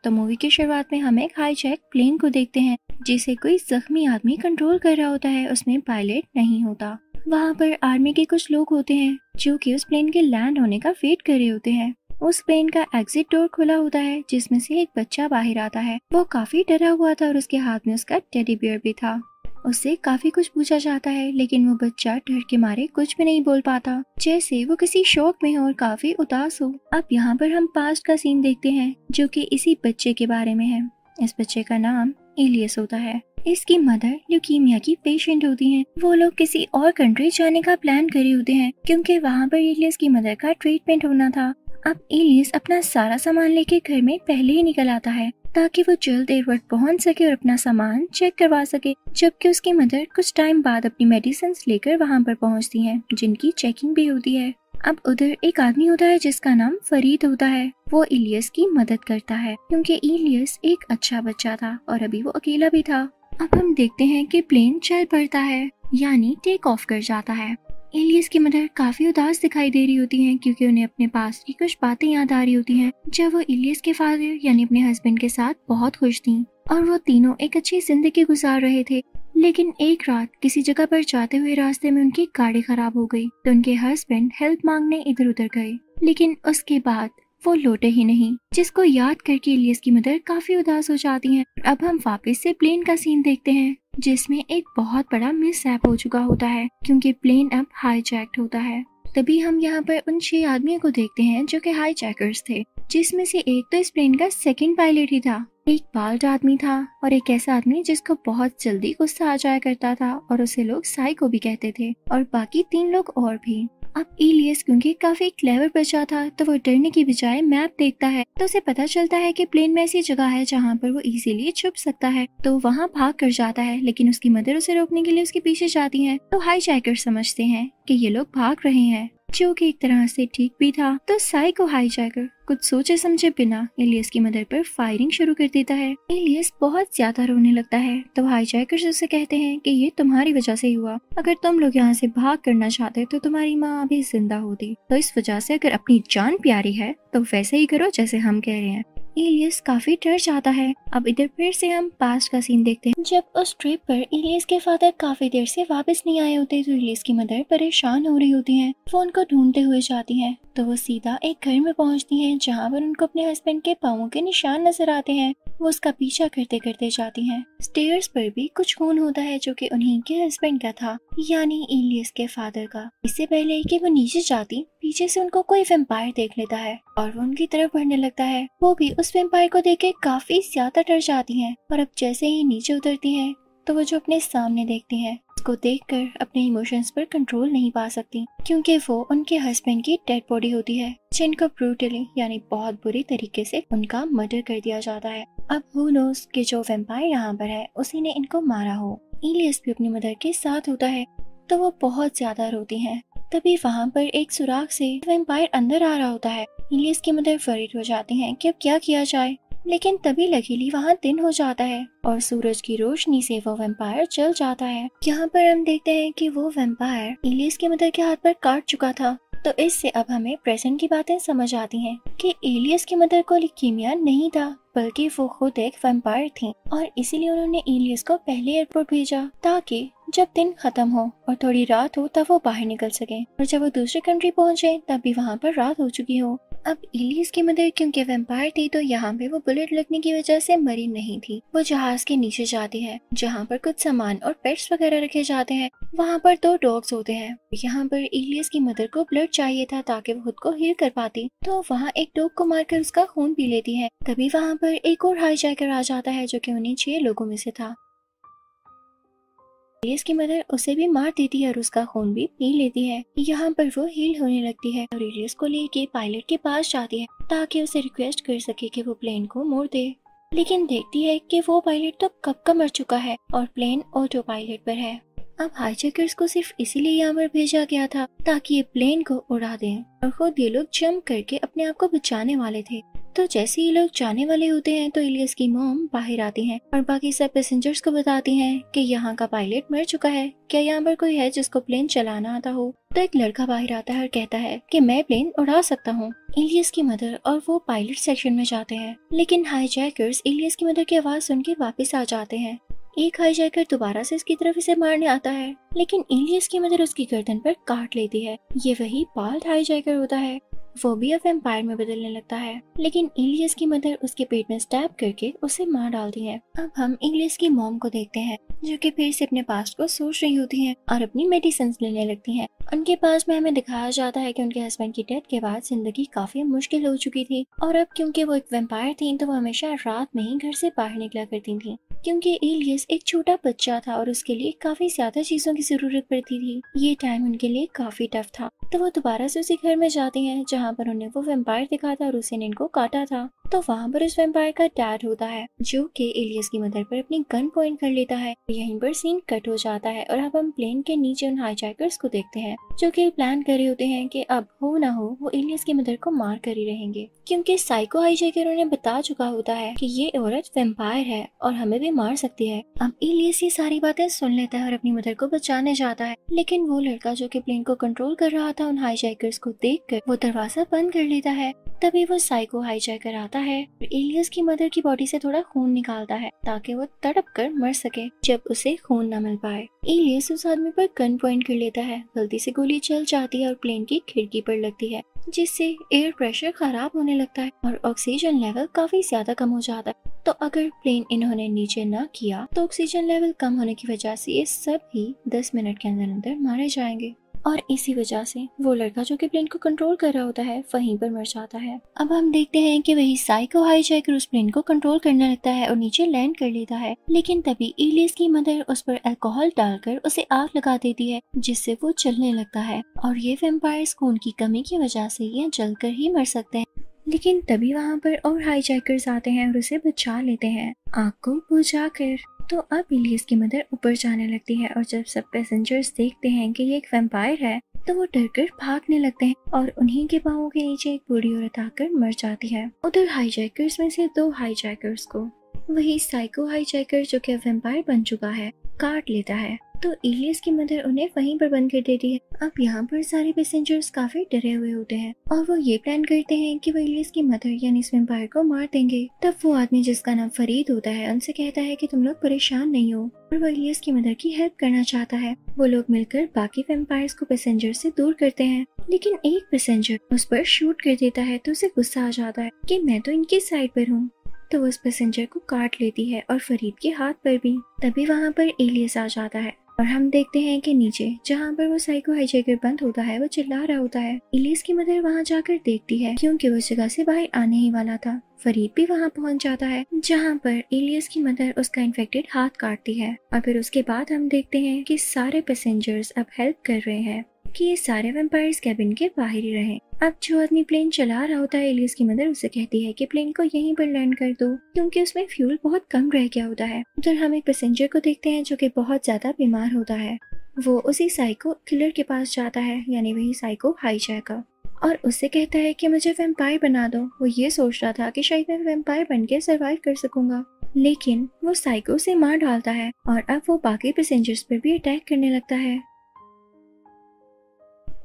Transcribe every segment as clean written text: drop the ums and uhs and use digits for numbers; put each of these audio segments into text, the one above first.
तो मूवी की शुरुआत में हम एक हाईजैक प्लेन को देखते हैं जिसे कोई जख्मी आदमी कंट्रोल कर रहा होता है। उसमें पायलट नहीं होता। वहाँ पर आर्मी के कुछ लोग होते हैं जो कि उस प्लेन के लैंड होने का वेट कर रहे होते हैं। उस प्लेन का एग्जिट डोर खुला होता है जिसमें से एक बच्चा बाहर आता है। वो काफी डरा हुआ था और उसके हाथ में उसका टेडी बियर भी था। उससे काफी कुछ पूछा जाता है लेकिन वो बच्चा डर के मारे कुछ भी नहीं बोल पाता, जैसे वो किसी शौक में हो और काफी उदास हो। अब यहाँ पर हम पास्ट का सीन देखते हैं जो कि इसी बच्चे के बारे में है। इस बच्चे का नाम एलियस होता है। इसकी मदर ल्यूकीमिया की पेशेंट होती हैं। वो लोग किसी और कंट्री जाने का प्लान करे होते हैं क्योंकि वहाँ पर एलियस की मदर का ट्रीटमेंट होना था। अब एलियस अपना सारा सामान लेके घर में पहले ही निकल आता है ताकि वो जल्द एयरपोर्ट पहुंच सके और अपना सामान चेक करवा सके, जबकि उसकी मदर कुछ टाइम बाद अपनी मेडिसिन लेकर वहां पर पहुंचती हैं जिनकी चेकिंग भी होती है। अब उधर एक आदमी होता है जिसका नाम फरीद होता है। वो इलियस की मदद करता है क्योंकि इलियस एक अच्छा बच्चा था और अभी वो अकेला भी था। अब हम देखते हैं कि प्लेन चल पड़ता है यानी टेक ऑफ कर जाता है। एलियस की मदर काफी उदास दिखाई दे रही होती हैं क्योंकि उन्हें अपने पास की कुछ बातें याद आ रही होती हैं जब वो एलियस के फादर यानी अपने हस्बैंड के साथ बहुत खुश थीं और वो तीनों एक अच्छी जिंदगी गुजार रहे थे। लेकिन एक रात किसी जगह पर जाते हुए रास्ते में उनकी गाड़ी खराब हो गई तो उनके हस्बैंड हेल्प मांगने इधर उधर गए, लेकिन उसके बाद वो लौटे ही नहीं, जिसको याद करके एलियस की मदर काफी उदास हो जाती हैं। अब हम वापस से प्लेन का सीन देखते हैं जिसमें एक बहुत बड़ा मिसहैप हो चुका होता है क्योंकि प्लेन अब हाईजैक्ड होता है। तभी हम यहाँ पर उन 6 आदमियों को देखते हैं जो कि हाईजैकर्स थे, जिसमें से एक तो इस प्लेन का सेकंड पायलट ही था। एक बाल्ड आदमी था और एक ऐसा आदमी जिसको बहुत जल्दी गुस्सा आ जाया करता था और उसे लोग साइको भी कहते थे, और बाकी 3 लोग और भी। अब एलियस क्योंकि काफी क्लेवर बच्चा था तो वो डरने की बजाय मैप देखता है तो उसे पता चलता है कि प्लेन में ऐसी जगह है जहाँ पर वो इजीली छुप सकता है, तो वहाँ भाग कर जाता है। लेकिन उसकी मदर उसे रोकने के लिए उसके पीछे जाती है तो हाईजैकर समझते हैं कि ये लोग भाग रहे हैं, जो कि एक तरह से ठीक भी था। तो साइको हाईजैकर कुछ सोचे समझे बिना एलियस की मदर पर फायरिंग शुरू कर देता है। एलियस बहुत ज्यादा रोने लगता है तो हाईजैकर्स उसे कहते हैं कि ये तुम्हारी वजह से हुआ, अगर तुम लोग यहाँ से भाग करना चाहते तो तुम्हारी माँ अभी जिंदा होती, तो इस वजह से अगर अपनी जान प्यारी है तो वैसे ही करो जैसे हम कह रहे हैं। एलियस काफी डर जाता है। अब इधर फिर से हम पास्ट का सीन देखते हैं। जब उस ट्रिप पर एलियस के फादर काफी देर से वापस नहीं आए होते तो एलियस की मदर परेशान हो रही होती हैं। वो उनको ढूंढते हुए जाती हैं तो वो सीधा एक घर में पहुंचती हैं जहां पर उनको अपने हस्बैंड के पाँवों के निशान नजर आते हैं। वो उसका पीछा करते करते जाती हैं। स्टेयर्स पर भी कुछ खून होता है जो कि उन्हीं के हस्बैंड का था, यानी एलियस के फादर का। इससे पहले कि वो नीचे जाती, पीछे से उनको कोई वैम्पायर देख लेता है और वो उनकी तरफ बढ़ने लगता है। वो भी उस वैम्पायर को देख के काफी ज्यादा डर जाती हैं और अब जैसे ही नीचे उतरती हैं तो वो जो अपने सामने देखती हैं उसको देखकर अपने इमोशंस पर कंट्रोल नहीं पा सकती क्योंकि वो उनके हस्बैंड की डेड बॉडी होती है जिनको ब्रूटली यानी बहुत बुरी तरीके से उनका मर्डर कर दिया जाता है। अब हु नोस कि जो वैम्पायर यहाँ पर है उसी ने इनको मारा हो। एलियस भी अपनी मदर के साथ होता है तो वो बहुत ज्यादा रोती हैं। तभी वहाँ पर एक सुराग से वैम्पायर अंदर आ रहा होता है। एलियस की मदर वरीड हो जाती हैं कि अब क्या किया जाए, लेकिन तभी लकीली वहाँ दिन हो जाता है और सूरज की रोशनी से वो वैम्पायर जल जाता है। यहाँ पर हम देखते हैं कि वो वैम्पायर एलियस की मदर के हाथ पर काट चुका था। तो इससे अब हमें प्रेजेंट की बातें समझ आती हैं कि एलियस की मदर को ल्यूकीमिया नहीं था बल्कि वो खुद एक वैम्पायर थी और इसीलिए उन्होंने एलियस को पहले एयरपोर्ट भेजा ताकि जब दिन खत्म हो और थोड़ी रात हो तब वो बाहर निकल सके, और जब वो दूसरी कंट्री पहुंचे तब भी वहाँ पर रात हो चुकी हो। अब एलियस की मदर क्योंकि वैम्पायर थी तो यहाँ पे वो बुलेट लगने की वजह से मरी नहीं थी। वो जहाज के नीचे जाती है जहाँ पर कुछ सामान और पेट्स वगैरह रखे जाते हैं। वहाँ पर 2 डॉग्स होते हैं। यहाँ पर एलियस की मदर को ब्लड चाहिए था ताकि वो खुद को हील कर पाती, तो वहाँ एक डॉग को मारकर उसका खून पी लेती है। तभी वहाँ पर एक और हाईजैकर आ जाता है जो कि उन्हीं 6 लोगों में से था। एलियस की मदर उसे भी मार देती है और उसका खून भी पी लेती है। यहाँ पर वो हील होने लगती है और एलियस को लेके पायलट के पास जाती है ताकि उसे रिक्वेस्ट कर सके कि वो प्लेन को मोड़ दे, लेकिन देखती है कि वो पायलट तो कब का मर चुका है और प्लेन ऑटो पायलट पर है। अब हाईजैकर्स को सिर्फ इसीलिए यहाँ पर भेजा गया था ताकि ये प्लेन को उड़ा दें और खुद ये लोग जंप करके अपने आप को बचाने वाले थे। तो जैसे ही लोग जाने वाले होते हैं तो इलियस की मॉम बाहर आती हैं और बाकी सब पैसेंजर्स को बताती हैं कि यहाँ का पायलट मर चुका है, क्या यहाँ पर कोई है जिसको प्लेन चलाना आता हो। तो एक लड़का बाहर आता है और कहता है कि मैं प्लेन उड़ा सकता हूँ। इलियस की मदर और वो पायलट सेक्शन में जाते हैं, लेकिन हाईजैकर्स इलियस की मदर की आवाज सुन के वापस आ जाते हैं। एक हाईजैकर दोबारा से इसकी तरफ इसे मारने आता है, लेकिन इलियस की मदर उसकी गर्दन पर काट लेती है। ये वही बाल्ड हाईजैकर होता है, वो भी अब वैम्पायर में बदलने लगता है, लेकिन इलियस की मदर उसके पेट में स्टैब करके उसे मार डालती है। अब हम इलियस की मॉम को देखते हैं जो कि फिर से अपने पास्ट को सोच रही होती हैं और अपनी मेडिसिन लेने लगती हैं। उनके पास में हमें दिखाया जाता है कि उनके हस्बैंड की डेथ के बाद जिंदगी काफी मुश्किल हो चुकी थी और अब क्योंकि वो एक वैम्पायर थी तो वो हमेशा रात में ही घर से बाहर निकला करती थी, क्योंकि इलियस एक छोटा बच्चा था और उसके लिए काफी ज्यादा चीजों की जरूरत पड़ती थी। ये टाइम उनके लिए काफी टफ था, तो वो दोबारा से उसी घर में जाती हैं जहाँ पर उन्हें वो वैम्पायर दिखा था और उसे ने इनको काटा था। तो वहाँ पर उस वैम्पायर का डैड होता है जो कि इलियस की मदर पर अपनी गन पॉइंट कर लेता है। यहीं पर सीन कट हो जाता है और अब हम प्लेन के नीचे उन हाईजैकर्स को देखते हैं जो कि प्लान कर रहे होते हैं कि अब हो ना हो वो इलियस की मदर को मार कर ही रहेंगे, क्योंकि साइको हाईजैकर उन्हें बता चुका होता है कि ये औरत वैम्पायर है और हमें भी मार सकती है। अब इलियस ये सारी बातें सुन लेता है और अपनी मदर को बचाने जाता है, लेकिन वो लड़का जो कि प्लेन को कंट्रोल कर रहा था उन हाईजैकर्स को देखकर वो दरवाजा बंद कर लेता है। तभी वो साइको हाईजैकर आता है और इलियस की मदर की बॉडी से थोड़ा खून निकालता है ताकि वो तड़प कर मर सके जब उसे खून न मिल पाए। इलियस उस आदमी पर गन पॉइंट कर लेता है, गलती से गोली चल जाती है और प्लेन की खिड़की पर लगती है, जिससे एयर प्रेशर खराब होने लगता है और ऑक्सीजन लेवल काफी ज्यादा कम हो जाता है। तो अगर प्लेन इन्होंने नीचे न किया तो ऑक्सीजन लेवल कम होने की वजह से ये सब ही 10 मिनट के अंदर अंदर मारे जाएंगे और इसी वजह से वो लड़का जो कि प्लेन को कंट्रोल कर रहा होता है वहीं पर मर जाता है। अब हम देखते हैं कि वही साइको हाईजैकर उस प्लेन को कंट्रोल करने लगता है और नीचे लैंड कर लेता है, लेकिन तभी इलियस की मदर उस पर अल्कोहल डालकर उसे आग लगा देती है जिससे वो जलने लगता है और ये वैम्पायर्स खून की कमी की वजह से ये जलकर ही मर सकते हैं। लेकिन तभी वहाँ पर और हाईजैकर्स आते हैं और उसे बचा लेते हैं आग को बुझाकर। तो अब इलियस की मदर ऊपर जाने लगती है और जब सब पैसेंजर्स देखते हैं कि ये एक वैम्पायर है तो वो डरकर भागने लगते हैं और उन्हीं के पाँवों के नीचे एक बूढ़ी औरत आकर मर जाती है। उधर हाईजैकर्स में से 2 हाईजैकर्स को वही साइको हाईजैकर जो कि वैम्पायर बन चुका है काट लेता है। तो इलियस की मदर उन्हें वहीं पर बंद कर देती है। अब यहाँ पर सारे पैसेंजर्स काफी डरे हुए होते हैं और वो ये प्लान करते हैं कि वो इलियस की मदर यानी इस वैम्पायर को मार देंगे। तब वो आदमी जिसका नाम फरीद होता है उनसे कहता है कि तुम लोग परेशान नहीं हो और वो इलियस की मदर की हेल्प करना चाहता है। वो लोग मिलकर बाकी वैम्पायर्स को पैसेंजर से दूर करते हैं, लेकिन एक पैसेंजर उस पर शूट कर देता है तो उसे गुस्सा आ जाता है कि मैं तो इनकी साइड पर हूँ, तो वो उस पैसेंजर को काट लेती है और फरीद के हाथ पर भी। तभी वहाँ पर इलियस आ जाता है और हम देखते हैं कि नीचे जहाँ पर वो साइको हाईजैकर बंद होता है वो चिल्ला रहा होता है। इलियस की मदर वहाँ जाकर देखती है क्योंकि वो जगह से बाहर आने ही वाला था। फरीद भी वहाँ पहुँच जाता है जहाँ पर इलियस की मदर उसका इन्फेक्टेड हाथ काटती है और फिर उसके बाद हम देखते हैं कि सारे पैसेंजर्स अब हेल्प कर रहे हैं कि ये सारे वैम्पायर्स कैबिन के बाहर ही रहें। अब जो आदमी प्लेन चला रहा होता है इलियस की मदर उसे कहती है कि प्लेन को यहीं पर लैंड कर दो क्योंकि उसमें फ्यूल बहुत कम रह गया होता है। उधर हम एक पैसेंजर को देखते हैं जो कि बहुत ज्यादा बीमार होता है। वो उसी साइको किलर के पास जाता है यानी वही साइको हाईजैकर और उससे कहता है कि मुझे वैम्पायर बना दो। वो ये सोच रहा था कि शायद मैं वैम्पायर बन के सर्वाइव कर सकूंगा, लेकिन वो साइको से मार डालता है और अब वो बाकी पैसेंजर्स पर भी अटैक करने लगता है।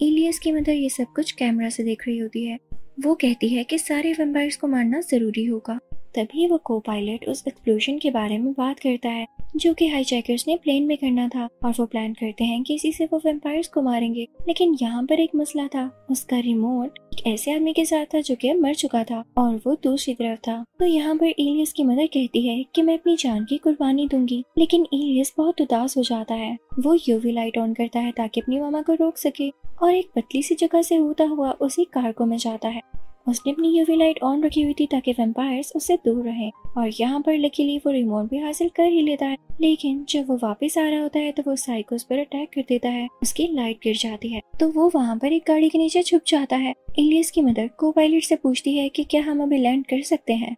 इलियस की मदर ये सब कुछ कैमरा से देख रही होती है। वो कहती है कि सारे वैम्पायर्स को मारना जरूरी होगा। तभी वो को पायलट उस एक्सप्लोजन के बारे में बात करता है जो कि हाईजैकर्स ने प्लेन में करना था और वो प्लान करते हैं कि इसी से वो वैम्पायर्स को मारेंगे। लेकिन यहाँ पर एक मसला था, उसका रिमोट एक ऐसे आदमी के साथ था जो कि मर चुका था और वो दूसरी तरफ था। तो यहाँ पर इलियस की मदर कहती है कि मैं अपनी जान की कुर्बानी दूंगी, लेकिन इलियस बहुत उदास हो जाता है। वो यूवी लाइट ऑन करता है ताकि अपनी मामा को रोक सके और एक पतली सी जगह से होता हुआ उसी कार्गो में जाता है। उसने अपनी यूवी लाइट ऑन रखी हुई थी ताकि वैम्पायर्स उससे दूर रहें और यहाँ पर लकीली वो रिमोट भी हासिल कर ही लेता है। लेकिन जब वो वापस आ रहा होता है तो वो साइकोस पर अटैक कर देता है, उसकी लाइट गिर जाती है तो वो वहाँ पर एक गाड़ी के नीचे छुप जाता है। इलियस की मदर को पायलट से पूछती है कि क्या हम अभी लैंड कर सकते हैं,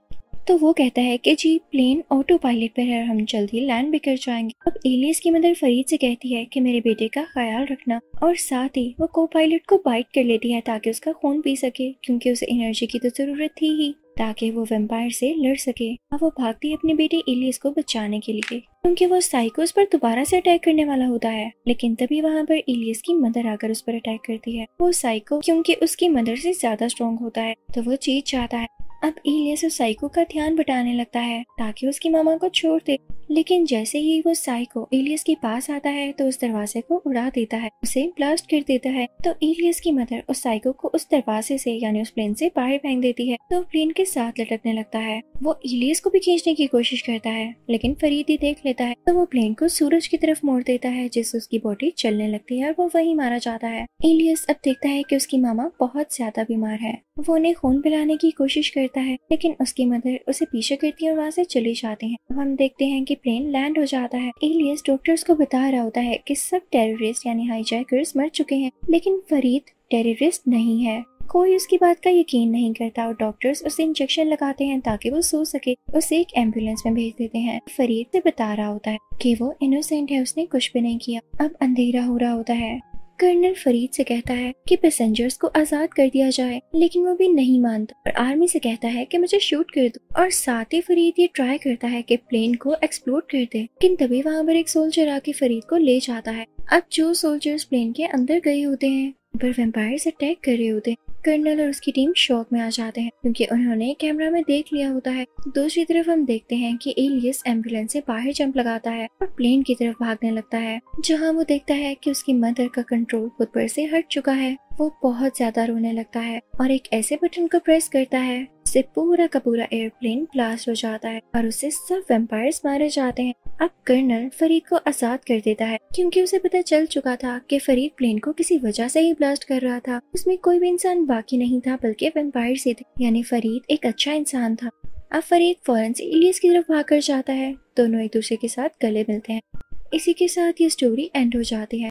तो वो कहता है कि जी प्लेन ऑटो पायलट पर है, हम जल्द ही लैंड भी कर जाएंगे। अब इलियस की मदर फरीद से कहती है कि मेरे बेटे का ख्याल रखना और साथ ही वो को पायलट को बाइट कर लेती है ताकि उसका खून पी सके क्योंकि उसे एनर्जी की तो जरूरत थी ही। ताकि वो वेम्पायर से लड़ सके और वो भागती है अपने बेटे इलियस को बचाने के लिए, क्योंकि वो साइकोस पर दोबारा से अटैक करने वाला होता है। लेकिन तभी वहाँ पर इलियस की मदर आकर उस पर अटैक करती है। वो साइको क्योंकि उसकी मदर से ज्यादा स्ट्रॉन्ग होता है तो वो जीत जाता है। अब इलियस उस साइको का ध्यान बटाने लगता है ताकि उसकी मामा को छोड़ दे, लेकिन जैसे ही वो साइको इलियस के पास आता है तो उस दरवाजे को उड़ा देता है, उसे ब्लास्ट कर देता है। तो इलियस की मदर उस साइको को उस दरवाजे से यानी उस प्लेन से बाहर फेंक देती है तो प्लेन के साथ लटकने लगता है। वो इलियस को भी खींचने की कोशिश करता है, लेकिन फरीद ही देख लेता है तो वो प्लेन को सूरज की तरफ मोड़ देता है, जिससे उसकी बॉडी चलने लगती है और वो वहीं मारा जाता है। इलियस अब देखता है कि उसकी मामा बहुत ज्यादा बीमार है। वो उन्हें खून पिलाने की कोशिश करता है, लेकिन उसकी मदर उसे पीछे करती है और वहाँ से चली जाती है। अब हम देखते हैं कि प्लेन लैंड हो जाता है। इलियस डॉक्टर्स को बता रहा होता है कि सब टेररिस्ट यानी हाईजैकर्स मर चुके हैं, लेकिन फरीद टेररिस्ट नहीं है। कोई उसकी बात का यकीन नहीं करता और डॉक्टर्स उसे इंजेक्शन लगाते हैं ताकि वो सो सके। उसे एक एम्बुलेंस में भेज देते हैं। फरीद से बता रहा होता है कि वो इनोसेंट है, उसने कुछ भी नहीं किया। अब अंधेरा हो रहा होता है। कर्नल फरीद से कहता है कि पैसेंजर्स को आजाद कर दिया जाए, लेकिन वो भी नहीं मानता और आर्मी से कहता है कि मुझे शूट कर दो। और साथ ही फरीद ये ट्राई करता है कि प्लेन को एक्सप्लोड कर दे, लेकिन तभी वहाँ पर एक सोल्जर आके फरीद को ले जाता है। अब जो सोल्जर्स प्लेन के अंदर गए होते हैं पर वेम्पायर्स अटैक कर रहे होते हैं। कर्नल और उसकी टीम शॉक में आ जाते हैं क्योंकि उन्होंने कैमरा में देख लिया होता है। दूसरी तरफ हम देखते हैं कि इलियस एम्बुलेंस से बाहर जंप लगाता है और प्लेन की तरफ भागने लगता है, जहां वो देखता है कि उसकी मदर का कंट्रोल खुद पर से हट चुका है। वो बहुत ज्यादा रोने लगता है और एक ऐसे बटन को प्रेस करता है जिससे पूरा का पूरा एयरप्लेन ब्लास्ट हो जाता है और उससे सब वेम्पायर्स मारे जाते हैं। अब कर्नल फरीद को आजाद कर देता है क्योंकि उसे पता चल चुका था कि फरीद प्लेन को किसी वजह से ही ब्लास्ट कर रहा था। उसमें कोई भी इंसान बाकी नहीं था बल्कि वेम्पायर्स ही थे, यानी फरीद एक अच्छा इंसान था। अब फरीद फौरन से इलियस की तरफ भागकर जाता है। दोनों एक दूसरे के साथ गले मिलते हैं। इसी के साथ ये स्टोरी एंड हो जाती है।